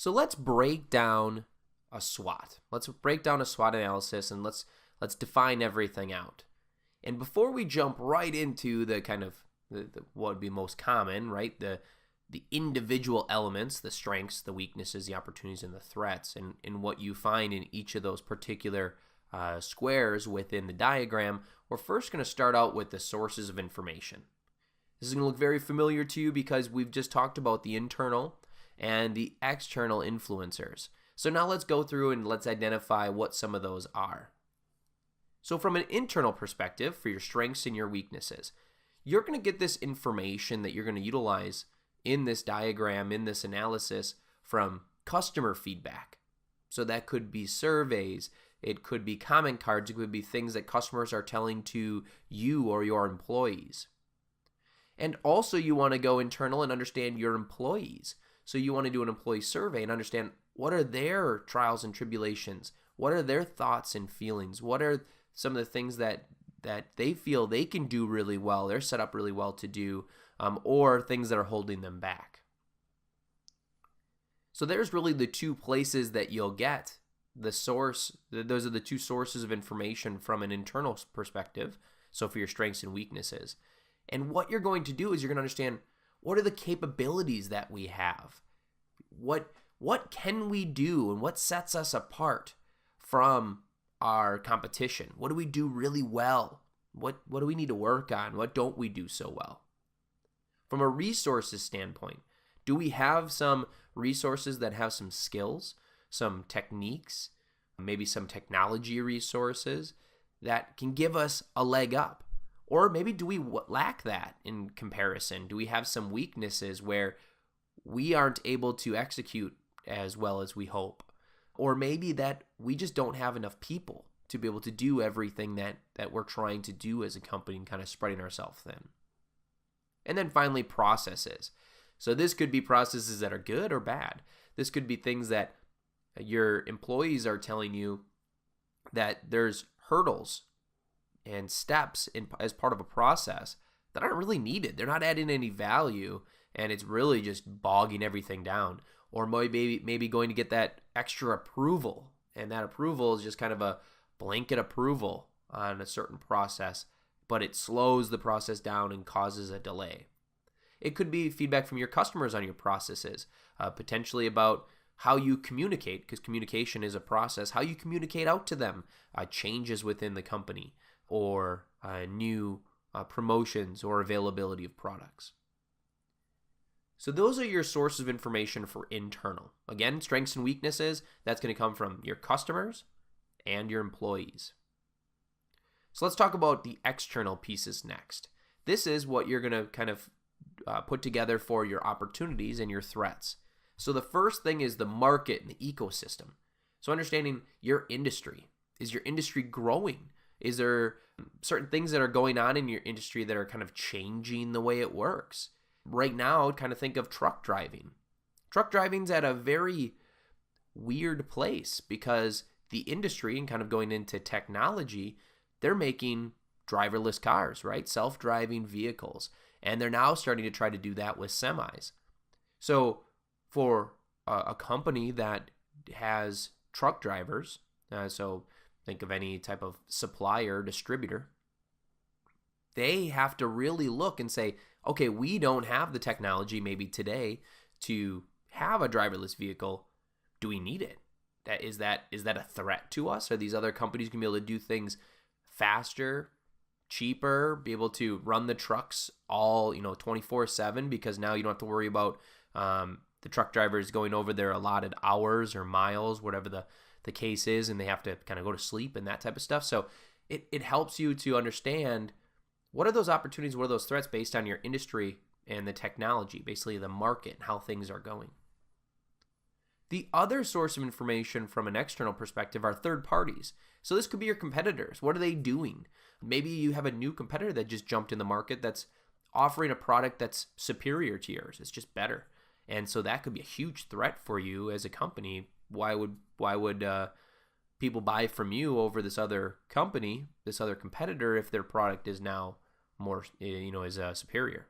So let's break down a SWOT. Let's break down a SWOT analysis and let's define everything out. And before we jump right into the kind of what would be most common, right? The individual elements, the strengths, the weaknesses, the opportunities, and the threats, and what you find in each of those particular squares within the diagram, we're first going to start out with the sources of information. This is going to look very familiar to you because we've just talked about the internal and the external influencers. So now let's go through and let's identify what some of those are. So from an internal perspective, for your strengths and your weaknesses, you're going to get this information that you're going to utilize in this diagram, in this analysis, from customer feedback. So that could be surveys, it could be comment cards, it could be things that customers are telling to you or your employees. And also you want to go internal and understand your employees. So you want to do an employee survey and understand what are their trials and tribulations, what are their thoughts and feelings, what are some of the things that they feel they can do really well, they're set up really well to do, or things that are holding them back. So there's really the two places that you'll get the source. Those are the two sources of information from an internal perspective, so for your strengths and weaknesses. And what you're going to do is you're going to understand what are the capabilities that we have? What can we do and what sets us apart from our competition? What do we do really well? What do we need to work on? What don't we do so well? From a resources standpoint, do we have some resources that have some skills, some techniques, maybe some technology resources that can give us a leg up? Or maybe do we lack that in comparison? Do we have some weaknesses where we aren't able to execute as well as we hope? Or maybe that we just don't have enough people to be able to do everything that we're trying to do as a company and kind of spreading ourselves thin. And then finally, processes. So this could be processes that are good or bad. This could be things that your employees are telling you that there's hurdles and steps as part of a process that aren't really needed. They're not adding any value, and it's really just bogging everything down. Or maybe going to get that extra approval, and that approval is just kind of a blanket approval on a certain process, but it slows the process down and causes a delay. It could be feedback from your customers on your processes, potentially about how you communicate, because communication is a process, how you communicate out to them, changes within the company, or new promotions or availability of products. So those are your sources of information for internal. Again, strengths and weaknesses, that's going to come from your customers and your employees. So let's talk about the external pieces next. This is what you're going to kind of put together for your opportunities and your threats. So the first thing is the market and the ecosystem. So understanding your industry. Is your industry growing? Is there certain things that are going on in your industry that are kind of changing the way it works? Right now, kind of think of truck driving. Truck driving's at a very weird place because the industry, and kind of going into technology, they're making driverless cars, right? Self-driving vehicles. And they're now starting to try to do that with semis. So for a company that has truck drivers, so think of any type of supplier, distributor, they have to really look and say, okay, we don't have the technology maybe today to have a driverless vehicle. Do we need it? Is that a threat to us? Are these other companies going to be able to do things faster, cheaper, be able to run the trucks all 24/7 because now you don't have to worry about the truck drivers going over their allotted hours or miles, whatever the case is, and they have to kind of go to sleep and that type of stuff. So it helps you to understand what are those opportunities, what are those threats based on your industry and the technology, basically the market and how things are going. The other source of information from an external perspective are third parties. So this could be your competitors. What are they doing? Maybe you have a new competitor that just jumped in the market that's offering a product that's superior to yours. It's just better. And so that could be a huge threat for you as a company. Why would people buy from you over this other company, this other competitor, if their product is now more, is superior?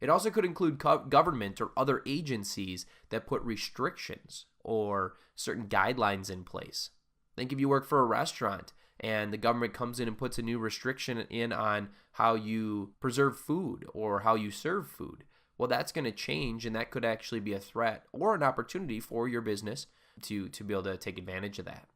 It also could include government or other agencies that put restrictions or certain guidelines in place. Think if you work for a restaurant and the government comes in and puts a new restriction in on how you preserve food or how you serve food. Well, that's going to change, and that could actually be a threat or an opportunity for your business to be able to take advantage of that.